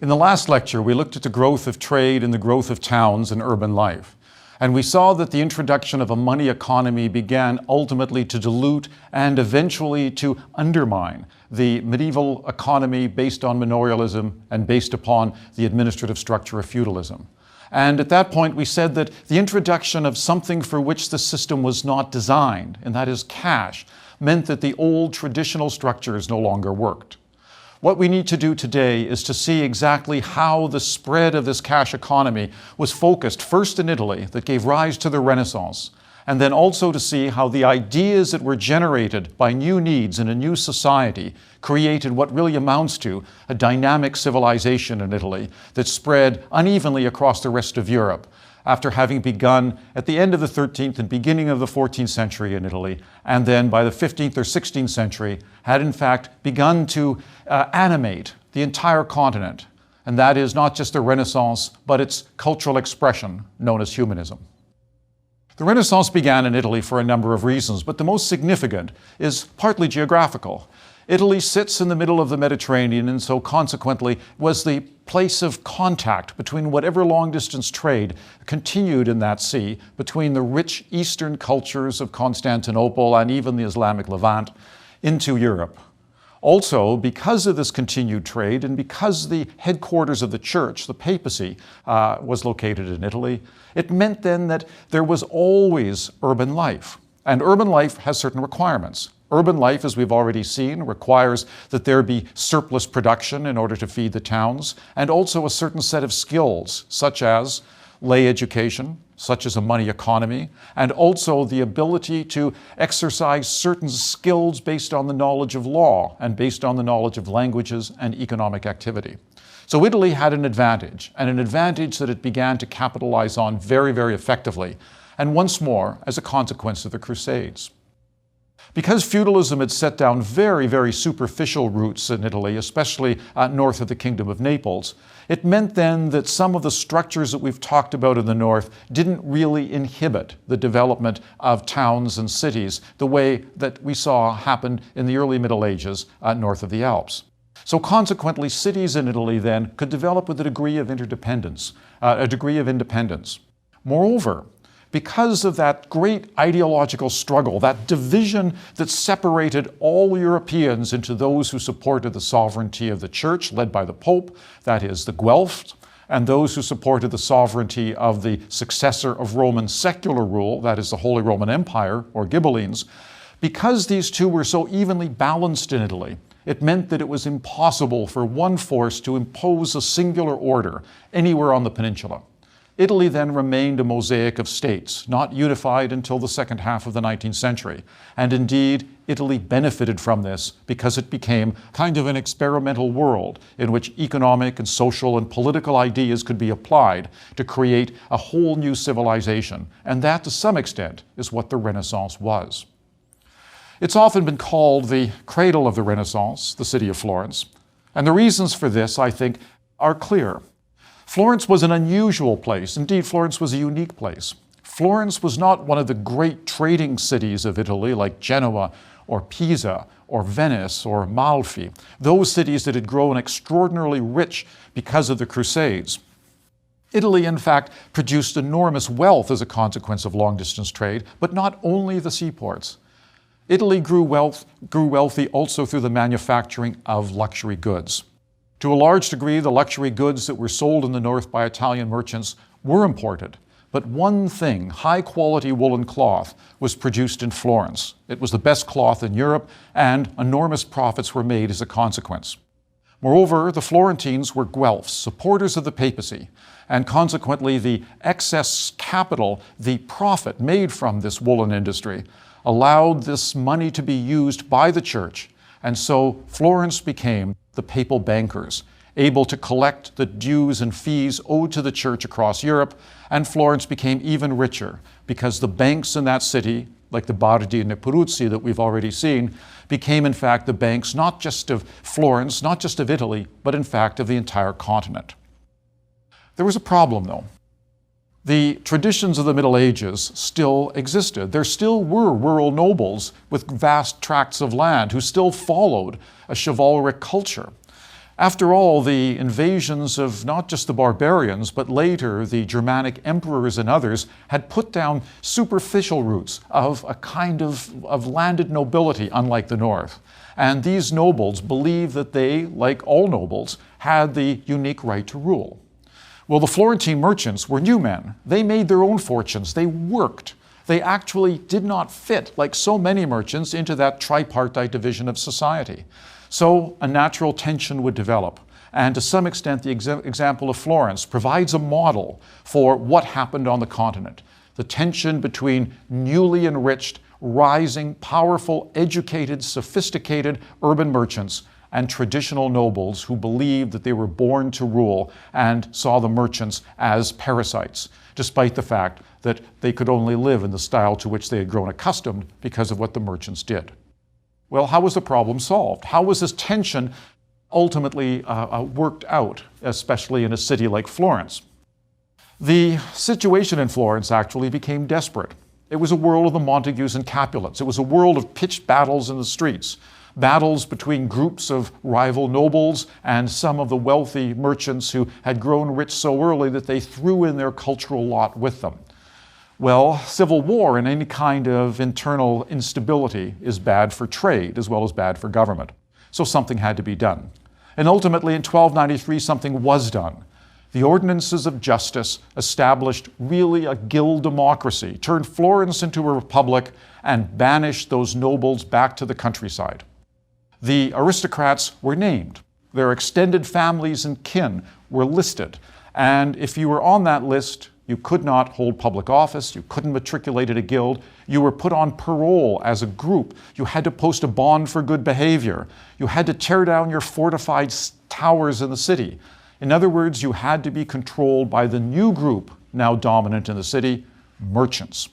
In the last lecture, we looked at the growth of trade and the growth of towns and urban life. And we saw that the introduction of a money economy began ultimately to dilute and eventually to undermine the medieval economy based on manorialism and based upon the administrative structure of feudalism. And at that point, we said that the introduction of something for which the system was not designed, and that is cash, meant that the old traditional structures no longer worked. What we need to do today is to see exactly how the spread of this cash economy was focused first in Italy, that gave rise to the Renaissance, and then also to see how the ideas that were generated by new needs in a new society created what really amounts to a dynamic civilization in Italy that spread unevenly across the rest of Europe, after having begun at the end of the 13th and beginning of the 14th century in Italy, and then by the 15th or 16th century had in fact begun to animate the entire continent. And that is not just the Renaissance, but its cultural expression known as Humanism. The Renaissance began in Italy for a number of reasons, but the most significant is partly geographical. Italy sits in the middle of the Mediterranean, and so consequently was the place of contact between whatever long-distance trade continued in that sea between the rich Eastern cultures of Constantinople and even the Islamic Levant into Europe. Also, because of this continued trade and because the headquarters of the church, the papacy, was located in Italy, it meant then that there was always urban life. And urban life has certain requirements. Urban life, as we've already seen, requires that there be surplus production in order to feed the towns, and also a certain set of skills, such as lay education, such as a money economy, and also the ability to exercise certain skills based on the knowledge of law and based on the knowledge of languages and economic activity. So Italy had an advantage, and an advantage that it began to capitalize on very, very effectively, and once more as a consequence of the Crusades. Because feudalism had set down very, very superficial roots in Italy, especially north of the Kingdom of Naples, it meant then that some of the structures that we've talked about in the north didn't really inhibit the development of towns and cities the way that we saw happen in the early Middle Ages north of the Alps. So consequently, cities in Italy then could develop with a degree of interdependence, a degree of independence. Moreover, because of that great ideological struggle, that division that separated all Europeans into those who supported the sovereignty of the Church, led by the Pope, that is, the Guelphs, and those who supported the sovereignty of the successor of Roman secular rule, that is, the Holy Roman Empire, or Ghibellines, because these two were so evenly balanced in Italy, it meant that it was impossible for one force to impose a singular order anywhere on the peninsula. Italy then remained a mosaic of states, not unified until the second half of the 19th century. And indeed, Italy benefited from this because it became kind of an experimental world in which economic and social and political ideas could be applied to create a whole new civilization. And that, to some extent, is what the Renaissance was. It's often been called the cradle of the Renaissance, the city of Florence. And the reasons for this, I think, are clear. Florence was an unusual place. Indeed, Florence was a unique place. Florence was not one of the great trading cities of Italy like Genoa or Pisa or Venice or Amalfi, those cities that had grown extraordinarily rich because of the Crusades. Italy, in fact, produced enormous wealth as a consequence of long-distance trade, but not only the seaports. Italy grew wealthy also through the manufacturing of luxury goods. To a large degree, the luxury goods that were sold in the north by Italian merchants were imported. But one thing, high-quality woolen cloth, was produced in Florence. It was the best cloth in Europe, and enormous profits were made as a consequence. Moreover, the Florentines were Guelphs, supporters of the papacy, and consequently the excess capital, the profit made from this woolen industry, allowed this money to be used by the church. And so Florence became the papal bankers, able to collect the dues and fees owed to the church across Europe, and Florence became even richer because the banks in that city, like the Bardi and the Peruzzi that we've already seen, became in fact the banks not just of Florence, not just of Italy, but in fact of the entire continent. There was a problem though. The traditions of the Middle Ages still existed. There still were rural nobles with vast tracts of land who still followed a chivalric culture. After all, the invasions of not just the barbarians, but later the Germanic emperors and others had put down superficial roots of a kind of landed nobility, unlike the North. And these nobles believed that they, like all nobles, had the unique right to rule. Well, the Florentine merchants were new men. They made their own fortunes. They worked. They actually did not fit, like so many merchants, into that tripartite division of society. So a natural tension would develop. And to some extent, the example of Florence provides a model for what happened on the continent. The tension between newly enriched, rising, powerful, educated, sophisticated urban merchants and traditional nobles who believed that they were born to rule and saw the merchants as parasites, despite the fact that they could only live in the style to which they had grown accustomed because of what the merchants did. Well, how was the problem solved? How was this tension ultimately worked out, especially in a city like Florence? The situation in Florence actually became desperate. It was a world of the Montagues and Capulets. It was a world of pitched battles in the streets, battles between groups of rival nobles and some of the wealthy merchants who had grown rich so early that they threw in their cultural lot with them. Well, civil war and any kind of internal instability is bad for trade as well as bad for government. So something had to be done. And ultimately in 1293 something was done. The ordinances of justice established really a guild democracy, turned Florence into a republic, and banished those nobles back to the countryside. The aristocrats were named. Their extended families and kin were listed. And if you were on that list, you could not hold public office, you couldn't matriculate at a guild, you were put on parole as a group, you had to post a bond for good behavior, you had to tear down your fortified towers in the city. In other words, you had to be controlled by the new group now dominant in the city, merchants.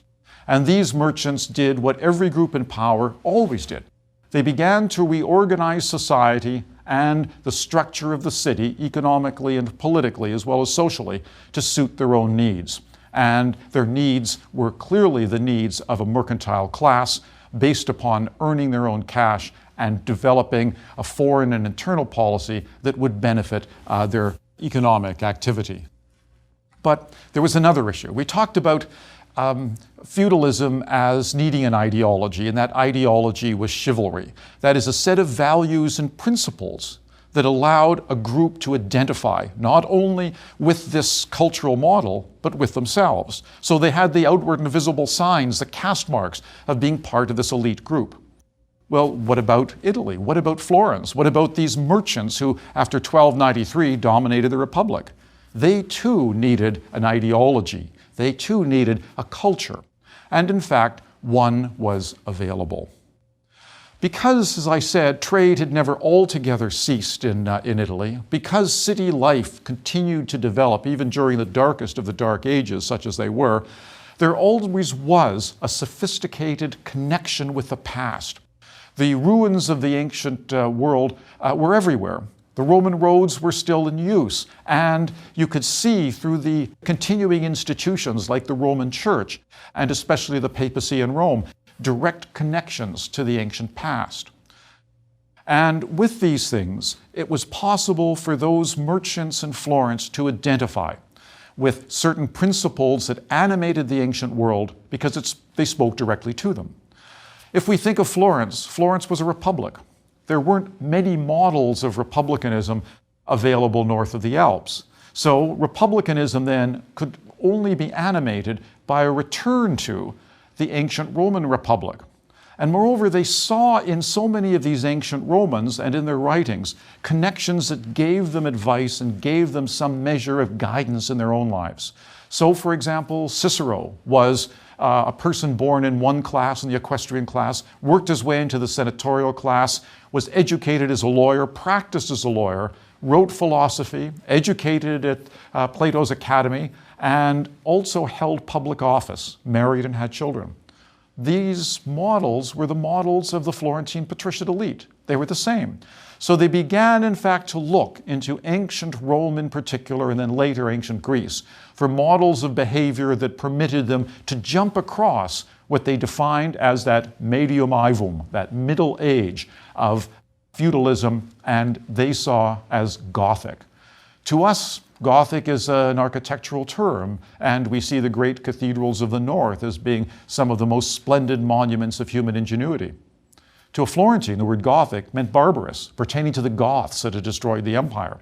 And these merchants did what every group in power always did. They began to reorganize society and the structure of the city economically and politically as well as socially to suit their own needs. And their needs were clearly the needs of a mercantile class based upon earning their own cash and developing a foreign and internal policy that would benefit their economic activity. But there was another issue. We talked about feudalism as needing an ideology, and that ideology was chivalry. That is a set of values and principles that allowed a group to identify not only with this cultural model, but with themselves. So they had the outward and visible signs, the caste marks of being part of this elite group. Well, what about Italy? What about Florence? What about these merchants who, after 1293, dominated the Republic? They too needed an ideology. They too needed a culture. And in fact, one was available. Because, as I said, trade had never altogether ceased in Italy, because city life continued to develop even during the darkest of the Dark Ages, such as they were, there always was a sophisticated connection with the past. The ruins of the ancient world were everywhere. The Roman roads were still in use, and you could see through the continuing institutions like the Roman Church, and especially the papacy in Rome, direct connections to the ancient past. And with these things, it was possible for those merchants in Florence to identify with certain principles that animated the ancient world because they spoke directly to them. If we think of Florence, Florence was a republic. There weren't many models of republicanism available north of the Alps. So republicanism then could only be animated by a return to the ancient Roman Republic. And moreover, they saw in so many of these ancient Romans and in their writings connections that gave them advice and gave them some measure of guidance in their own lives. So, for example, Cicero was a person born in one class, in the equestrian class, worked his way into the senatorial class, was educated as a lawyer, practiced as a lawyer, wrote philosophy, educated at Plato's Academy, and also held public office, married and had children. These models were the models of the Florentine patrician elite. They were the same. So they began, in fact, to look into ancient Rome in particular, and then later ancient Greece, for models of behavior that permitted them to jump across what they defined as that medium aevum, that middle age of feudalism, and they saw as Gothic. To us, Gothic is an architectural term, and we see the great cathedrals of the north as being some of the most splendid monuments of human ingenuity. To a Florentine, the word Gothic meant barbarous, pertaining to the Goths that had destroyed the empire.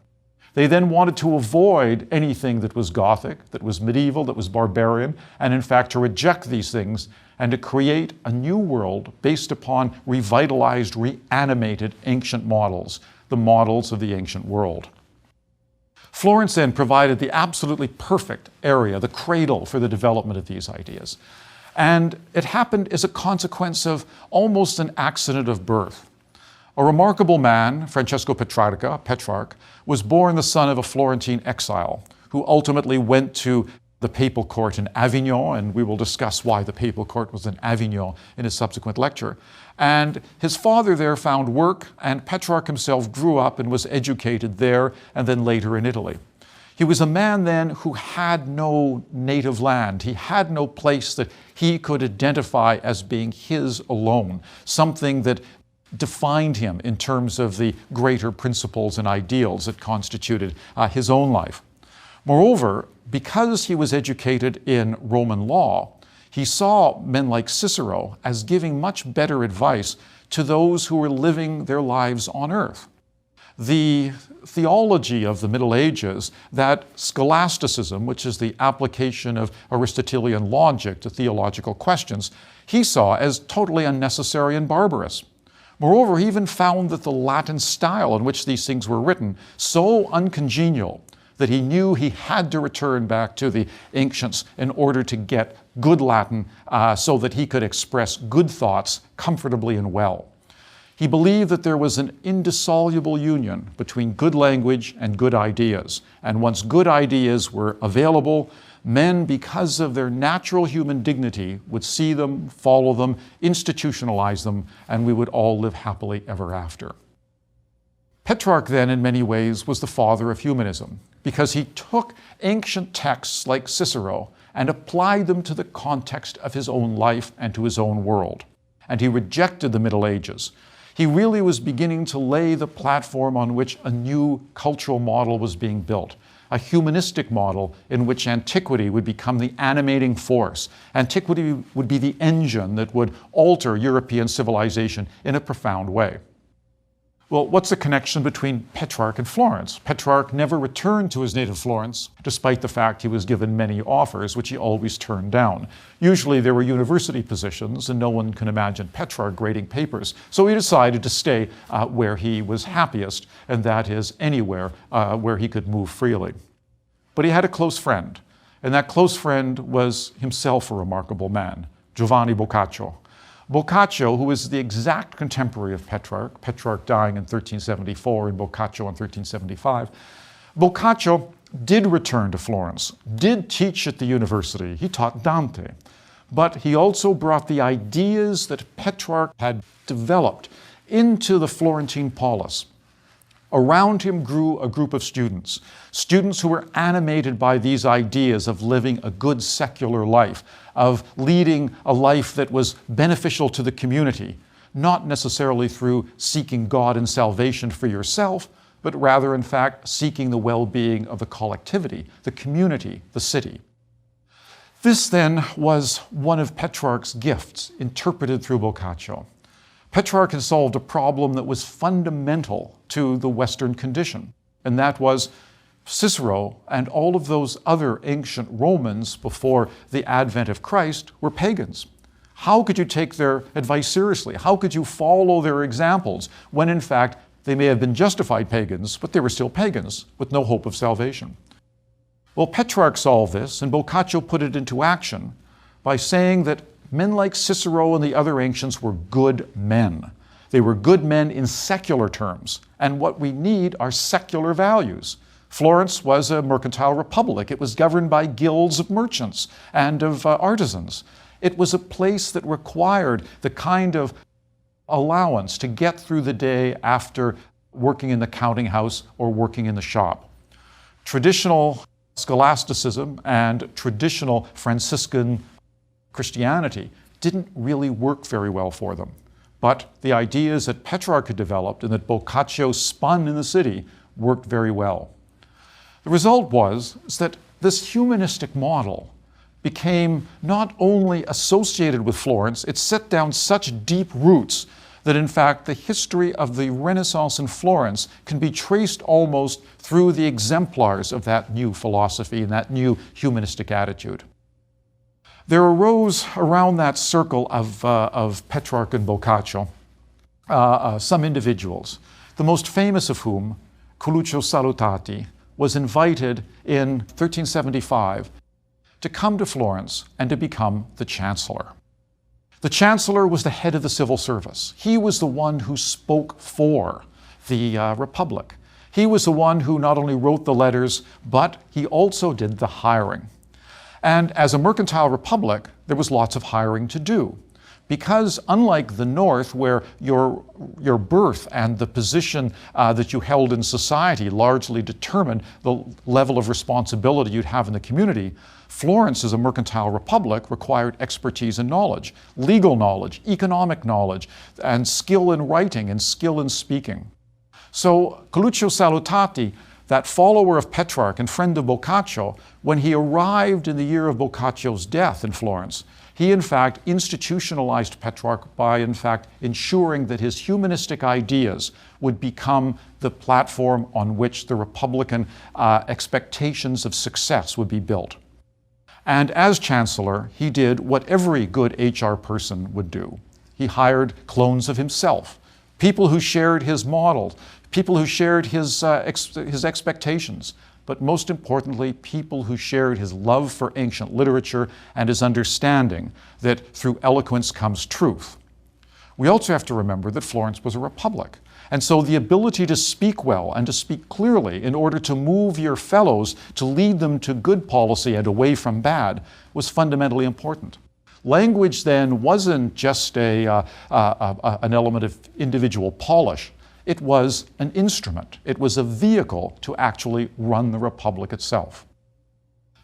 They then wanted to avoid anything that was Gothic, that was medieval, that was barbarian, and in fact to reject these things and to create a new world based upon revitalized, reanimated ancient models, the models of the ancient world. Florence then provided the absolutely perfect area, the cradle for the development of these ideas. And it happened as a consequence of almost an accident of birth. A remarkable man, Francesco Petrarch, was born the son of a Florentine exile who ultimately went to the papal court in Avignon, and we will discuss why the papal court was in Avignon in a subsequent lecture. And his father there found work, and Petrarch himself grew up and was educated there and then later in Italy. He was a man then who had no native land. He had no place that he could identify as being his alone, something that defined him in terms of the greater principles and ideals that constituted his own life. Moreover, because he was educated in Roman law, he saw men like Cicero as giving much better advice to those who were living their lives on earth. The theology of the Middle Ages, that scholasticism, which is the application of Aristotelian logic to theological questions, he saw as totally unnecessary and barbarous. Moreover, he even found that the Latin style in which these things were written so uncongenial that he knew he had to return back to the ancients in order to get good Latin so that he could express good thoughts comfortably and well. He believed that there was an indissoluble union between good language and good ideas. And once good ideas were available, men, because of their natural human dignity, would see them, follow them, institutionalize them, and we would all live happily ever after. Petrarch then, in many ways, was the father of humanism, because he took ancient texts like Cicero and applied them to the context of his own life and to his own world. And he rejected the Middle Ages. He really was beginning to lay the platform on which a new cultural model was being built, a humanistic model in which antiquity would become the animating force. Antiquity would be the engine that would alter European civilization in a profound way. Well, what's the connection between Petrarch and Florence? Petrarch never returned to his native Florence, despite the fact he was given many offers, which he always turned down. Usually there were university positions, and no one can imagine Petrarch grading papers. So he decided to stay where he was happiest, and that is anywhere where he could move freely. But he had a close friend, and that close friend was himself a remarkable man, Giovanni Boccaccio. Boccaccio, who is the exact contemporary of Petrarch, Petrarch dying in 1374 and Boccaccio in 1375, Boccaccio did return to Florence, did teach at the university. He taught Dante, but he also brought the ideas that Petrarch had developed into the Florentine polis. Around him grew a group of students who were animated by these ideas of living a good secular life, of leading a life that was beneficial to the community, not necessarily through seeking God and salvation for yourself, but rather, in fact, seeking the well-being of the collectivity, the community, the city. This then was one of Petrarch's gifts, interpreted through Boccaccio. Petrarch had solved a problem that was fundamental to the Western condition, and that was Cicero and all of those other ancient Romans before the advent of Christ were pagans. How could you take their advice seriously? How could you follow their examples when, in fact, they may have been justified pagans, but they were still pagans with no hope of salvation? Well, Petrarch solved this, and Boccaccio put it into action by saying that men like Cicero and the other ancients were good men. They were good men in secular terms, and what we need are secular values. Florence was a mercantile republic. It was governed by guilds of merchants and of artisans. It was a place that required the kind of allowance to get through the day after working in the counting house or working in the shop. Traditional scholasticism and traditional Franciscan Christianity didn't really work very well for them. But the ideas that Petrarch had developed and that Boccaccio spun in the city worked very well. The result was that this humanistic model became not only associated with Florence, it set down such deep roots that in fact the history of the Renaissance in Florence can be traced almost through the exemplars of that new philosophy and that new humanistic attitude. There arose around that circle of Petrarch and Boccaccio some individuals, the most famous of whom, Coluccio Salutati, was invited in 1375 to come to Florence and to become the chancellor. The chancellor was the head of the civil service. He was the one who spoke for the Republic. He was the one who not only wrote the letters, but he also did the hiring. And as a mercantile republic, there was lots of hiring to do. Because unlike the North, where your birth and the position that you held in society largely determined the level of responsibility you'd have in the community, Florence, as a mercantile republic, required expertise and knowledge, legal knowledge, economic knowledge, and skill in writing and skill in speaking. So Coluccio Salutati, that follower of Petrarch and friend of Boccaccio, when he arrived in the year of Boccaccio's death in Florence, he in fact institutionalized Petrarch by in fact ensuring that his humanistic ideas would become the platform on which the Republican expectations of success would be built. And as chancellor, he did what every good HR person would do. He hired clones of himself, people who shared his models, people who shared his expectations, but most importantly, people who shared his love for ancient literature and his understanding that through eloquence comes truth. We also have to remember that Florence was a republic. And so the ability to speak well and to speak clearly in order to move your fellows to lead them to good policy and away from bad was fundamentally important. Language then wasn't just an element of individual polish. It was an instrument. It was a vehicle to actually run the Republic itself.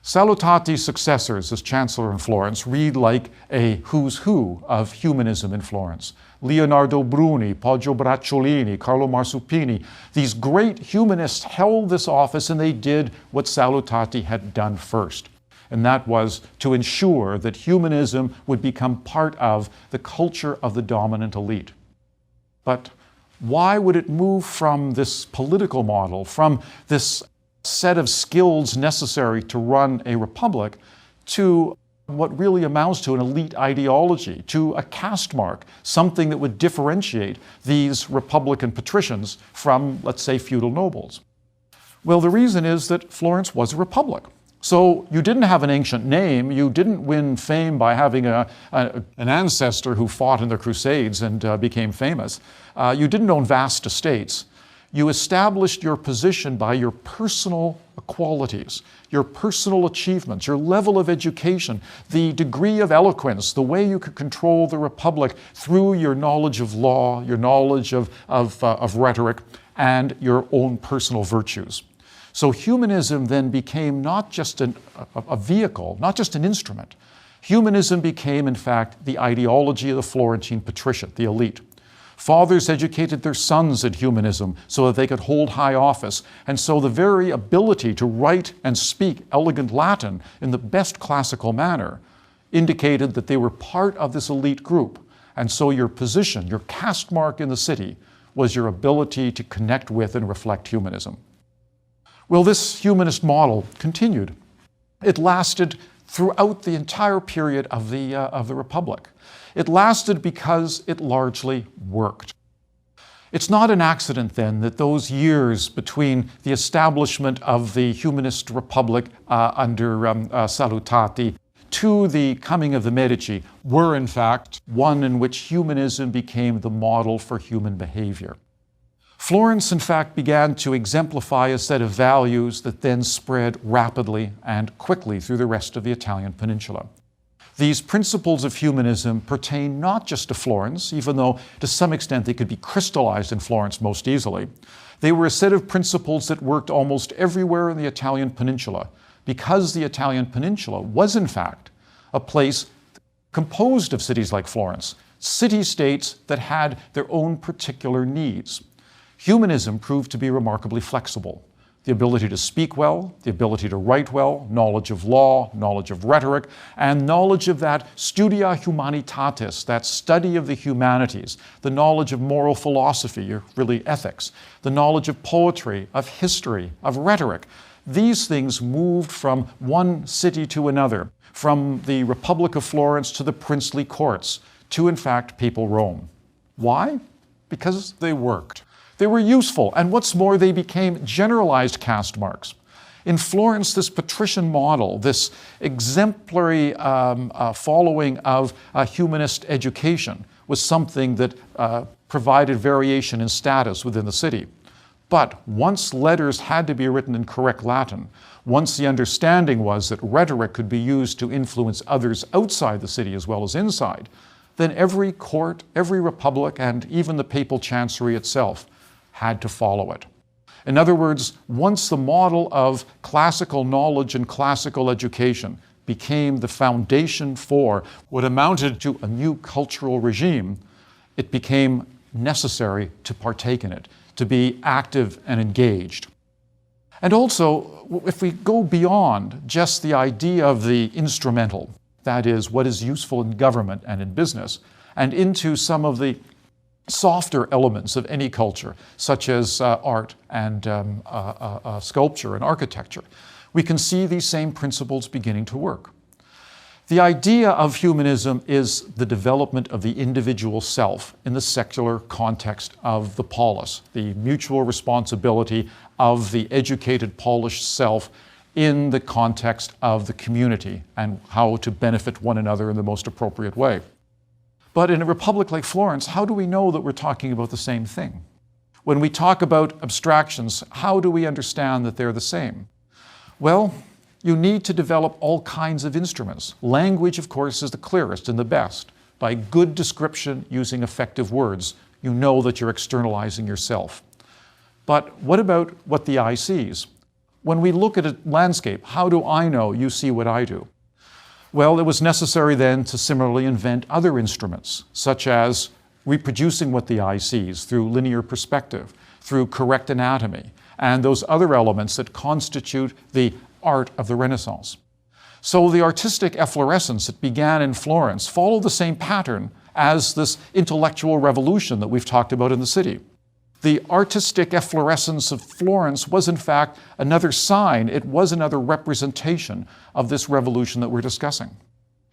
Salutati's successors as Chancellor in Florence read like a who's who of humanism in Florence. Leonardo Bruni, Poggio Bracciolini, Carlo Marsupini, these great humanists held this office and they did what Salutati had done first. And that was to ensure that humanism would become part of the culture of the dominant elite. But why would it move from this political model, from this set of skills necessary to run a republic, to what really amounts to an elite ideology, to a caste mark, something that would differentiate these Republican patricians from, let's say, feudal nobles? Well, the reason is that Florence was a republic. So you didn't have an ancient name, you didn't win fame by having an ancestor who fought in the Crusades and became famous. You didn't own vast estates. You established your position by your personal qualities, your personal achievements, your level of education, the degree of eloquence, the way you could control the Republic through your knowledge of law, your knowledge of rhetoric, and your own personal virtues. So humanism then became not just a vehicle, not just an instrument. Humanism became, in fact, the ideology of the Florentine patriciate, the elite. Fathers educated their sons in humanism so that they could hold high office. And so the very ability to write and speak elegant Latin in the best classical manner indicated that they were part of this elite group. And so your position, your caste mark in the city, was your ability to connect with and reflect humanism. Well, this humanist model continued. It lasted throughout the entire period of the Republic. It lasted because it largely worked. It's not an accident then that those years between the establishment of the humanist republic under Salutati to the coming of the Medici were in fact one in which humanism became the model for human behavior. Florence, in fact, began to exemplify a set of values that then spread rapidly and quickly through the rest of the Italian peninsula. These principles of humanism pertain not just to Florence, even though to some extent they could be crystallized in Florence most easily. They were a set of principles that worked almost everywhere in the Italian peninsula, because the Italian peninsula was, in fact, a place composed of cities like Florence, city-states that had their own particular needs. Humanism proved to be remarkably flexible. The ability to speak well, the ability to write well, knowledge of law, knowledge of rhetoric, and knowledge of that studia humanitatis, that study of the humanities, the knowledge of moral philosophy, or really ethics, the knowledge of poetry, of history, of rhetoric. These things moved from one city to another, from the Republic of Florence to the princely courts, to, in fact, papal Rome. Why? Because they worked. They were useful, and what's more, they became generalized caste marks. In Florence, this patrician model, this exemplary following of humanist education, was something that provided variation in status within the city. But once letters had to be written in correct Latin, once the understanding was that rhetoric could be used to influence others outside the city as well as inside, then every court, every republic, and even the papal chancery itself had to follow it. In other words, once the model of classical knowledge and classical education became the foundation for what amounted to a new cultural regime, it became necessary to partake in it, to be active and engaged. And also, if we go beyond just the idea of the instrumental, that is, what is useful in government and in business, and into some of the softer elements of any culture, such as art and sculpture and architecture, we can see these same principles beginning to work. The idea of humanism is the development of the individual self in the secular context of the polis, the mutual responsibility of the educated polished self in the context of the community and how to benefit one another in the most appropriate way. But in a republic like Florence, how do we know that we're talking about the same thing? When we talk about abstractions, how do we understand that they're the same? Well, you need to develop all kinds of instruments. Language, of course, is the clearest and the best. By good description using effective words, you know that you're externalizing yourself. But what about what the eye sees? When we look at a landscape, how do I know you see what I do? Well, it was necessary then to similarly invent other instruments, such as reproducing what the eye sees through linear perspective, through correct anatomy, and those other elements that constitute the art of the Renaissance. So the artistic efflorescence that began in Florence followed the same pattern as this intellectual revolution that we've talked about in the city. The artistic efflorescence of Florence was in fact another sign, it was another representation of this revolution that we're discussing.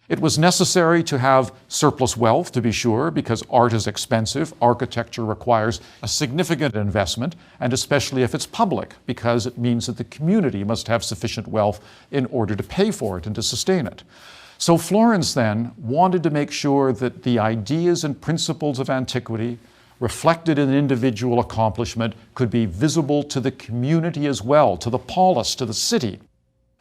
It was necessary to have surplus wealth, to be sure, because art is expensive, architecture requires a significant investment, and especially if it's public, because it means that the community must have sufficient wealth in order to pay for it and to sustain it. So Florence then wanted to make sure that the ideas and principles of antiquity reflected in individual accomplishment could be visible to the community as well, to the polis, to the city.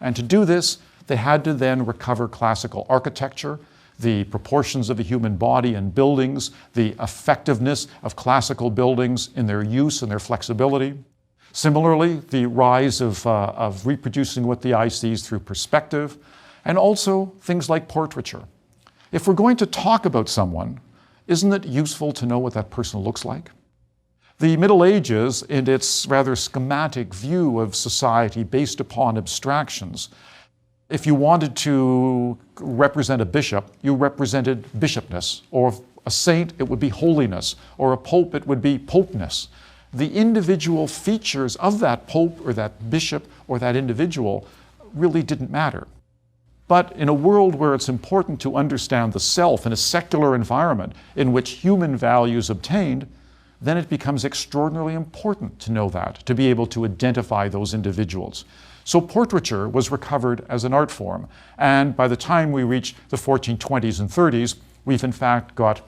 And to do this, they had to then recover classical architecture, the proportions of the human body and buildings, the effectiveness of classical buildings in their use and their flexibility. Similarly, the rise of reproducing what the eye sees through perspective, and also things like portraiture. If we're going to talk about someone, isn't it useful to know what that person looks like? The Middle Ages, in its rather schematic view of society based upon abstractions, if you wanted to represent a bishop, you represented bishopness, or a saint, it would be holiness, or a pope, it would be popeness. The individual features of that pope or that bishop or that individual really didn't matter. But in a world where it's important to understand the self in a secular environment in which human value is obtained, then it becomes extraordinarily important to know that, to be able to identify those individuals. So portraiture was recovered as an art form, and by the time we reach the 1420s and 30s, we've in fact got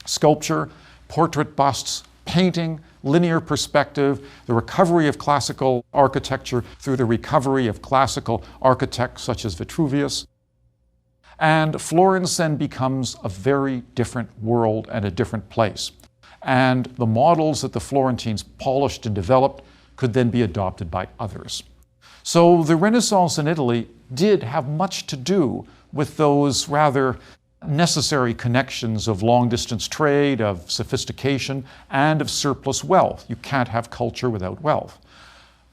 sculpture, portrait busts, painting, linear perspective, the recovery of classical architecture through the recovery of classical architects such as Vitruvius. And Florence then becomes a very different world and a different place. And the models that the Florentines polished and developed could then be adopted by others. So the Renaissance in Italy did have much to do with those rather necessary connections of long-distance trade, of sophistication, and of surplus wealth. You can't have culture without wealth.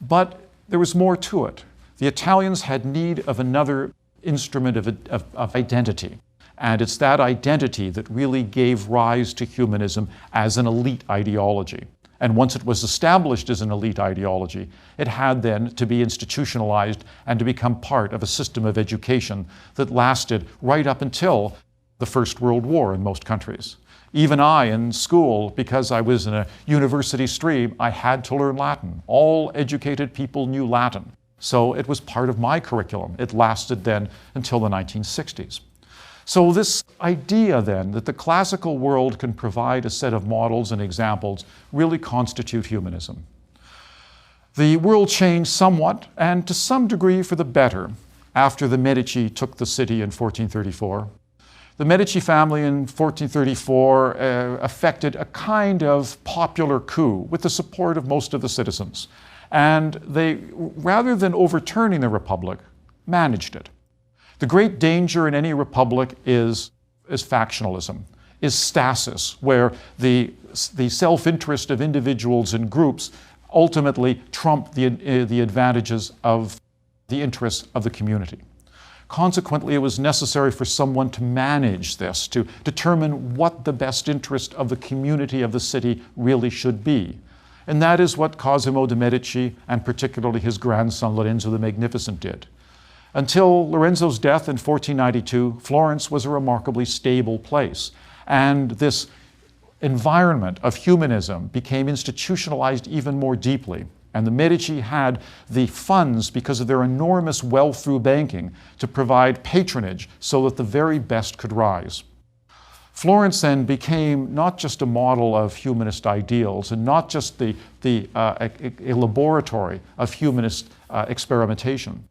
But there was more to it. The Italians had need of another instrument of identity. And it's that identity that really gave rise to humanism as an elite ideology. And once it was established as an elite ideology, it had then to be institutionalized and to become part of a system of education that lasted right up until the First World War in most countries. Even I, in school, because I was in a university stream, I had to learn Latin. All educated people knew Latin. So it was part of my curriculum. It lasted then until the 1960s. So this idea then that the classical world can provide a set of models and examples really constitute humanism. The world changed somewhat, and to some degree for the better, after the Medici took the city in 1434. The Medici family in 1434 effected a kind of popular coup with the support of most of the citizens. And they, rather than overturning the republic, managed it. The great danger in any republic is factionalism, is stasis, where the self-interest of individuals and groups ultimately trump the advantages of the interests of the community. Consequently, it was necessary for someone to manage this, to determine what the best interest of the community of the city really should be. And that is what Cosimo de' Medici, and particularly his grandson Lorenzo the Magnificent, did. Until Lorenzo's death in 1492, Florence was a remarkably stable place. And this environment of humanism became institutionalized even more deeply. And the Medici had the funds, because of their enormous wealth through banking, to provide patronage so that the very best could rise. Florence then became not just a model of humanist ideals and not just a laboratory of humanist experimentation.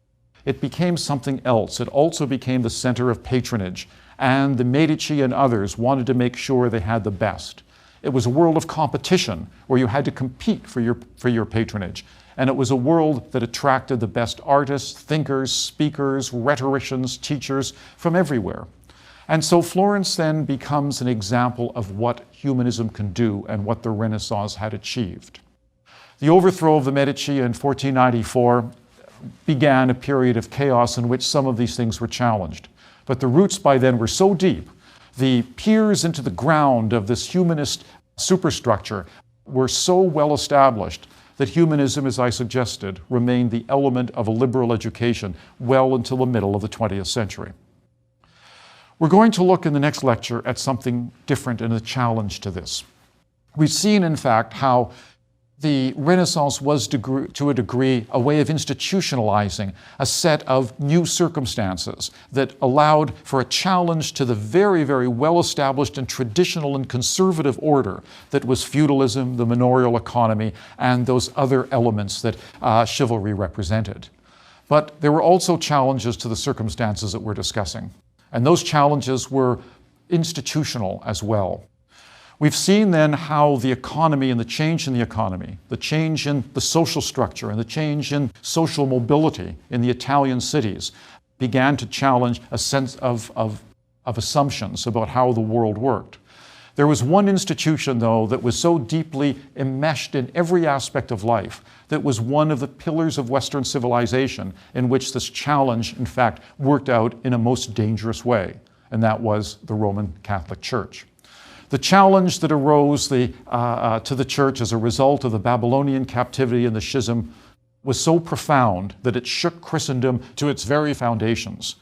It became something else. It also became the center of patronage, and the Medici and others wanted to make sure they had the best. It was a world of competition where you had to compete for your patronage, and it was a world that attracted the best artists, thinkers, speakers, rhetoricians, teachers from everywhere. And so Florence then becomes an example of what humanism can do and what the Renaissance had achieved. The overthrow of the Medici in 1494 began a period of chaos in which some of these things were challenged. But the roots by then were so deep, the piers into the ground of this humanist superstructure were so well established that humanism, as I suggested, remained the element of a liberal education well until the middle of the 20th century. We're going to look in the next lecture at something different and a challenge to this. We've seen, in fact, how the Renaissance was, to a degree, a way of institutionalizing a set of new circumstances that allowed for a challenge to the very, very well-established and traditional and conservative order that was feudalism, the manorial economy, and those other elements that chivalry represented. But there were also challenges to the circumstances that we're discussing. And those challenges were institutional as well. We've seen then how the economy and the change in the economy, the change in the social structure and the change in social mobility in the Italian cities began to challenge a sense of assumptions about how the world worked. There was one institution, though, that was so deeply enmeshed in every aspect of life, that was one of the pillars of Western civilization in which this challenge, in fact, worked out in a most dangerous way, and that was the Roman Catholic Church. The challenge that arose to the church as a result of the Babylonian captivity and the schism was so profound that it shook Christendom to its very foundations,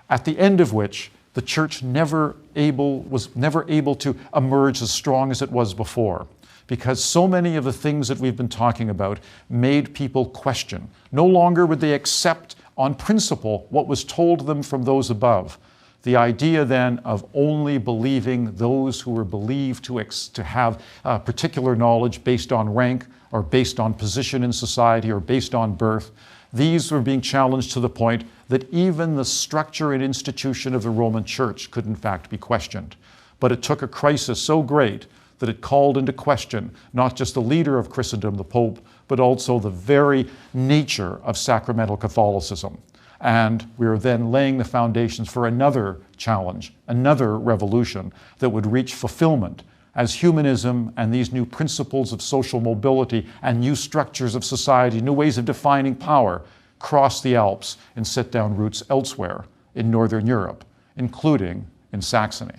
at the end of which the church was never able to emerge as strong as it was before, because so many of the things that we've been talking about made people question. No longer would they accept on principle what was told them from those above. The idea then of only believing those who were believed to have particular knowledge based on rank or based on position in society or based on birth, these were being challenged to the point that even the structure and institution of the Roman Church could in fact be questioned. But it took a crisis so great that it called into question not just the leader of Christendom, the Pope, but also the very nature of sacramental Catholicism. And we are then laying the foundations for another challenge, another revolution that would reach fulfillment as humanism and these new principles of social mobility and new structures of society, new ways of defining power, cross the Alps and set down roots elsewhere in Northern Europe, including in Saxony.